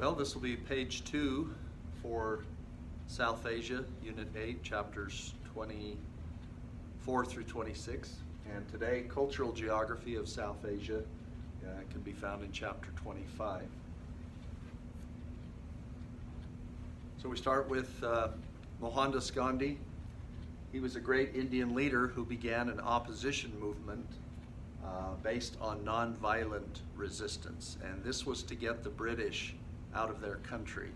Well, this will be page 2 for South Asia, Unit 8, chapters 24 through 26. And today, Cultural Geography of South Asia can be found in chapter 25. So we start with Mohandas Gandhi. He was a great Indian leader who began an opposition movement based on nonviolent resistance. And this was to get the British out of their country.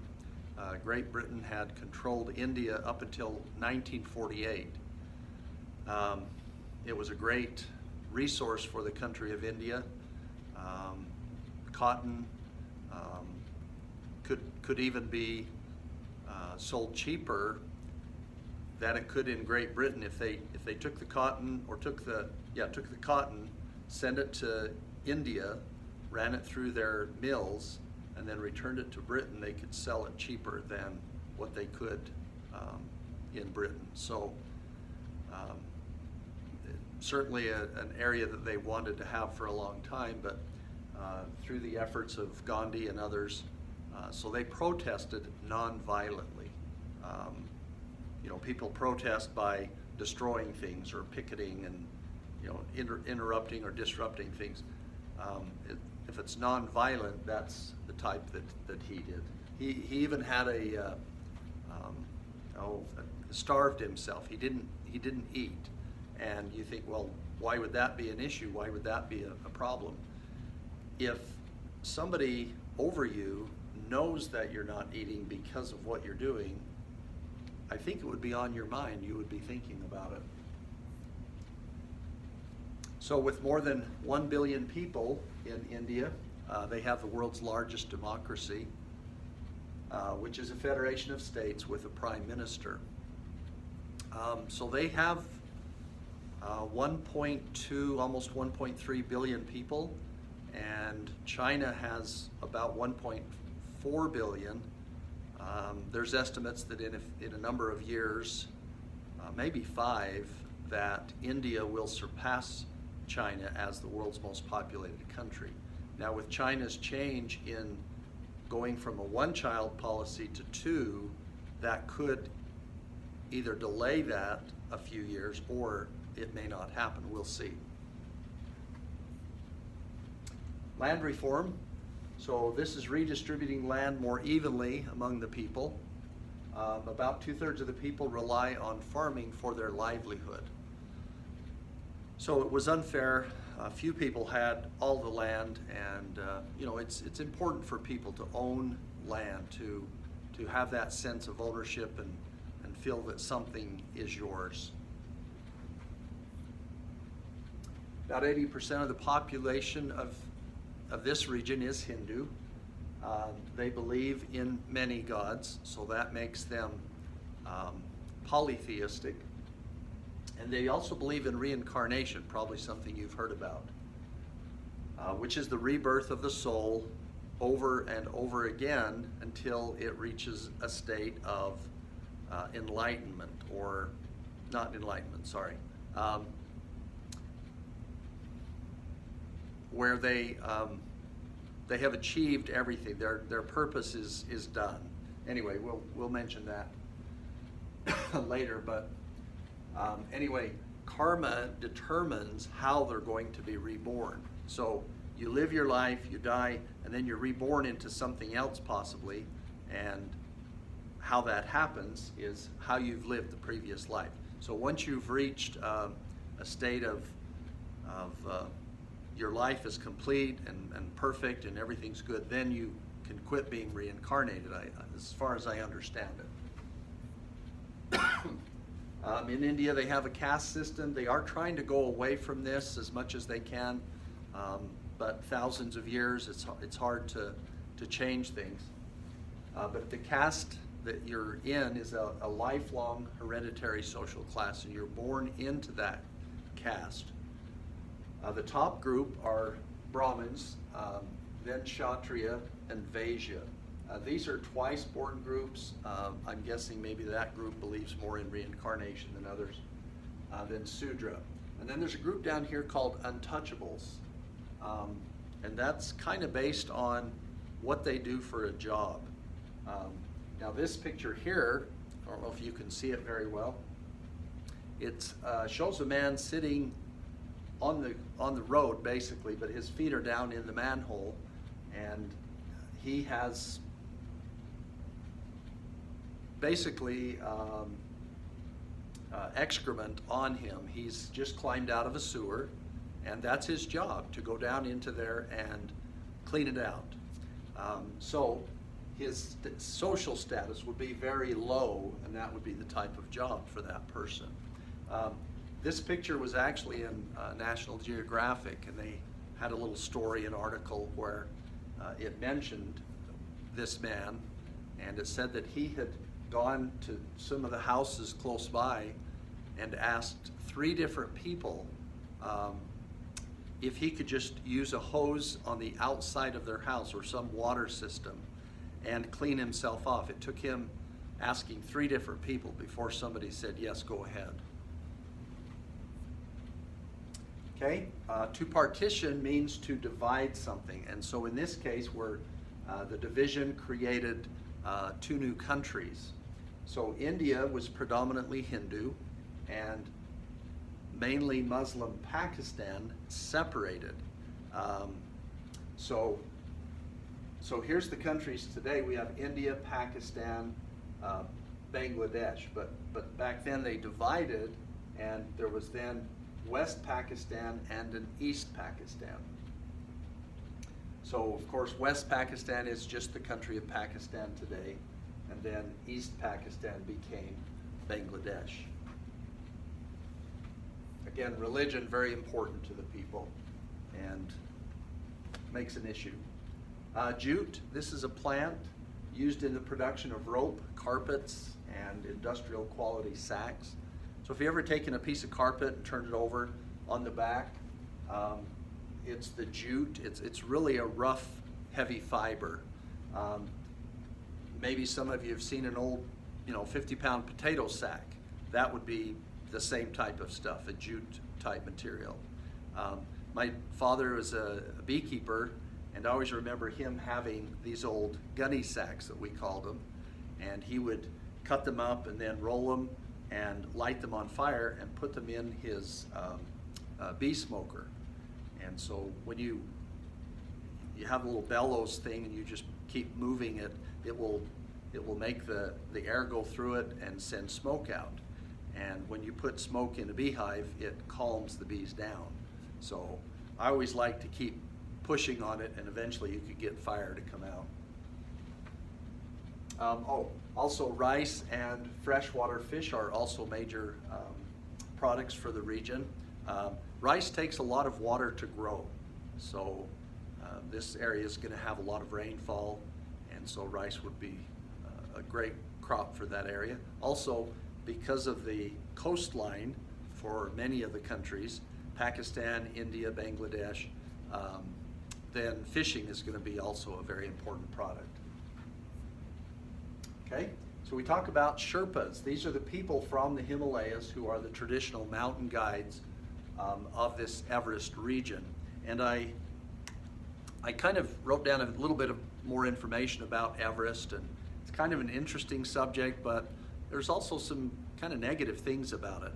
Great Britain had controlled India up until 1948. It was a great resource for the country of India. Cotton could even be sold cheaper than it could in Great Britain if they took the cotton or took the cotton, sent it to India, ran it through their mills, and then returned it to Britain. They could sell it cheaper than what they could in Britain. So certainly an area that they wanted to have for a long time, but through the efforts of Gandhi and others, so they protested non-violently. People protest by destroying things or picketing and interrupting or disrupting things. If it's non-violent, that's the type that he did. He even had starved himself. He didn't eat. And you think, well, why would that be an issue? Why would that be a problem? If somebody over you knows that you're not eating because of what you're doing, I think it would be on your mind. You would be thinking about it. So with more than 1 billion people in India, they have the world's largest democracy, which is a federation of states with a prime minister. So they have 1.2, almost 1.3 billion people, and China has about 1.4 billion. There's estimates that in a number of years, maybe 5, that India will surpass China as the world's most populated country. Now, with China's change in going from a one-child policy to 2, that could either delay that a few years or it may not happen. We'll see. Land reform. So this is redistributing land more evenly among the people. About 2/3 of the people rely on farming for their livelihood. So it was unfair. A few people had all the land, and it's important for people to own land, to have that sense of ownership and feel that something is yours. About 80% of the population of this region is Hindu. They believe in many gods, so that makes them polytheistic. And they also believe in reincarnation, probably something you've heard about, which is the rebirth of the soul over and over again until it reaches a state of enlightenment, or not enlightenment, sorry, where they have achieved everything. Their purpose is done. Anyway, we'll mention that later, but anyway, karma determines how they're going to be reborn. So you live your life, you die, and then you're reborn into something else possibly, and how that happens is how you've lived the previous life. So once you've reached a state of your life is complete and perfect and everything's good, then you can quit being reincarnated, as far as I understand it. In India, they have a caste system. They are trying to go away from this as much as they can, but thousands of years, it's hard to change things. But the caste that you're in is a lifelong hereditary social class, and you're born into that caste. The top group are Brahmins, then Kshatriya, and Vaishya. These are twice-born groups. I'm guessing maybe that group believes more in reincarnation than others, than Sudra. And then there's a group down here called Untouchables, and that's kind of based on what they do for a job. Now this picture here, I don't know if you can see it very well. It shows a man sitting on the road basically, but his feet are down in the manhole, and he has basically excrement on him. He's just climbed out of a sewer, and that's his job, to go down into there and clean it out. So his social status would be very low, and that would be the type of job for that person. This picture was actually in National Geographic, and they had a little story, an article where it mentioned this man, and it said that he had gone to some of the houses close by and asked 3 different people if he could just use a hose on the outside of their house or some water system and clean himself off. It took him asking 3 different people before somebody said, yes, go ahead. Okay, to partition means to divide something, and so in this case where the division created 2 new countries. So India was predominantly Hindu, and mainly Muslim Pakistan separated. So here's the countries today. We have India, Pakistan, Bangladesh, but back then they divided, and there was then West Pakistan and an East Pakistan. So of course West Pakistan is just the country of Pakistan today, and then East Pakistan became Bangladesh. Again, religion very important to the people and makes an issue. Jute, this is a plant used in the production of rope, carpets, and industrial quality sacks. So if you ever taken a piece of carpet and turned it over on the back, it's the jute. It's really a rough, heavy fiber. Maybe some of you have seen an old, 50-pound potato sack. That would be the same type of stuff, a jute type material. My father was a beekeeper, and I always remember him having these old gunny sacks that we called them, and he would cut them up and then roll them and light them on fire and put them in his bee smoker. And so when you have a little bellows thing and you just keep moving it, it will make the air go through it and send smoke out. And when you put smoke in a beehive, it calms the bees down. So I always like to keep pushing on it, and eventually you could get fire to come out. Also rice and freshwater fish are also major products for the region. Rice takes a lot of water to grow, so this area is going to have a lot of rainfall, and so rice would be a great crop for that area. Also, because of the coastline for many of the countries, Pakistan, India, Bangladesh, then fishing is going to be also a very important product. Okay, so we talk about Sherpas. These are the people from the Himalayas who are the traditional mountain guides of this Everest region. And I kind of wrote down a little bit of more information about Everest, and it's kind of an interesting subject, but there's also some kind of negative things about it.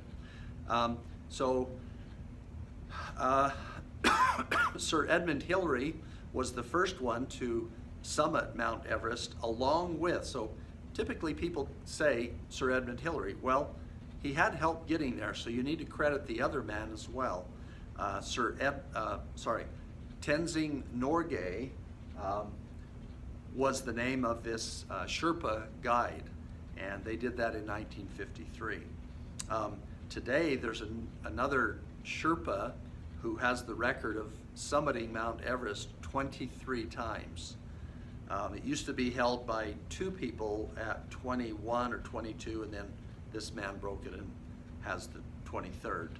Sir Edmund Hillary was the first one to summit Mount Everest along with, so typically people say Sir Edmund Hillary. Well, he had help getting there, so you need to credit the other man as well. Tenzing Norgay was the name of this Sherpa guide, and they did that in 1953. Today there's another Sherpa who has the record of summiting Mount Everest 23 times. It used to be held by 2 people at 21 or 22, and then this man broke it and has the 23rd.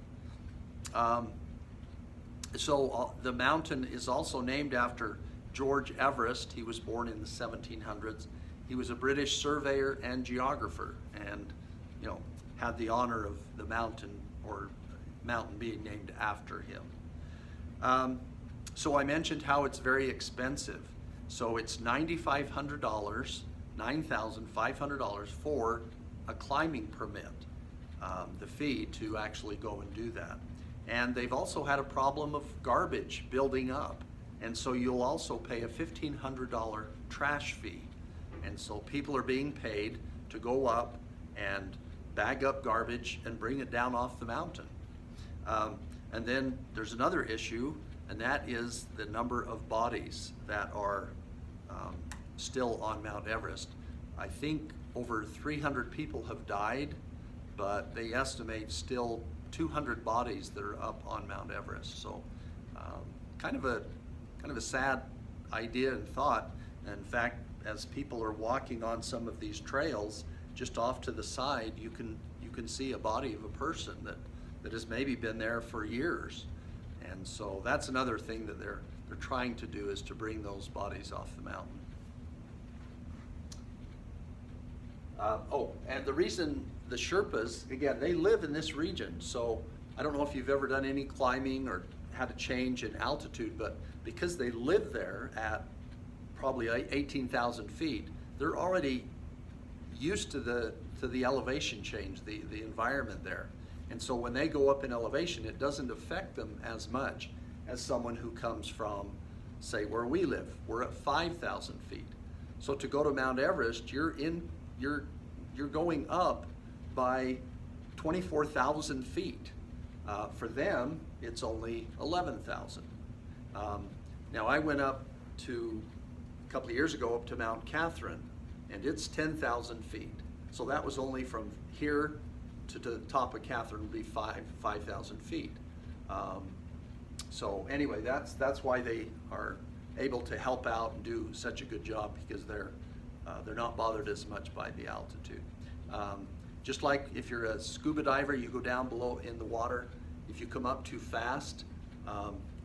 The mountain is also named after George Everest. He was born in the 1700s. He was a British surveyor and geographer, and had the honor of the mountain being named after him. So I mentioned how it's very expensive. So it's $9,500, $9,500 for a climbing permit, the fee to actually go and do that. And they've also had a problem of garbage building up. And so you'll also pay a $1,500 trash fee. And so people are being paid to go up and bag up garbage and bring it down off the mountain. And then there's another issue, and that is the number of bodies that are still on Mount Everest. I think over 300 people have died, but they estimate still 200 bodies that are up on Mount Everest. So kind of a sad idea and thought. In fact, as people are walking on some of these trails, just off to the side, you can see a body of a person that has maybe been there for years. And so that's another thing that they're trying to do, is to bring those bodies off the mountain. And the reason the Sherpas, again, they live in this region. So I don't know if you've ever done any climbing or had a change in altitude, but because they live there at probably 18,000 feet, they're already used to the elevation change, the environment there. And so when they go up in elevation, it doesn't affect them as much as someone who comes from, say, where we live. We're at 5,000 feet. So to go to Mount Everest, you're going up by 24,000 feet. For them, it's only 11,000. Now I went up to, a couple of years ago, up to Mount Catherine, and it's 10,000 feet. So that was only from here to the top of Catherine would be 5,000 feet. So anyway, that's why they are able to help out and do such a good job, because they're not bothered as much by the altitude. Just like if you're a scuba diver, you go down below in the water. If you come up too fast,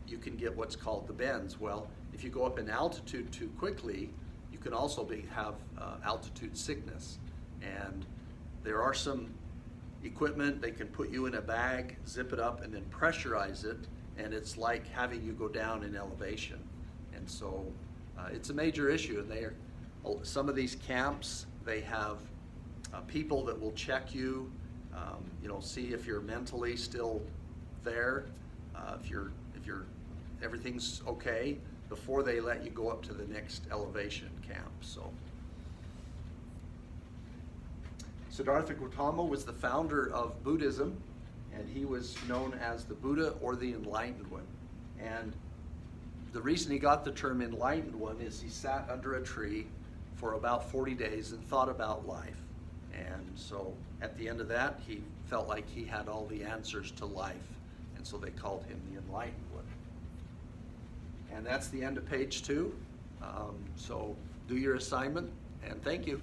you can get what's called the bends. Well, if you go up in altitude too quickly, you can also have altitude sickness. And there are some equipment, they can put you in a bag, zip it up, and then pressurize it, and it's like having you go down in elevation. And so it's a major issue. And some of these camps, they have people that will check you, see if you're mentally still there, if you're everything's okay, before they let you go up to the next elevation camp. So Siddhartha Gautama was the founder of Buddhism, and he was known as the Buddha or the Enlightened One. And the reason he got the term Enlightened One is he sat under a tree for about 40 days and thought about life. And so at the end of that, he felt like he had all the answers to life. And so they called him the Enlightened One. And that's the end of page 2. So do your assignment, and thank you.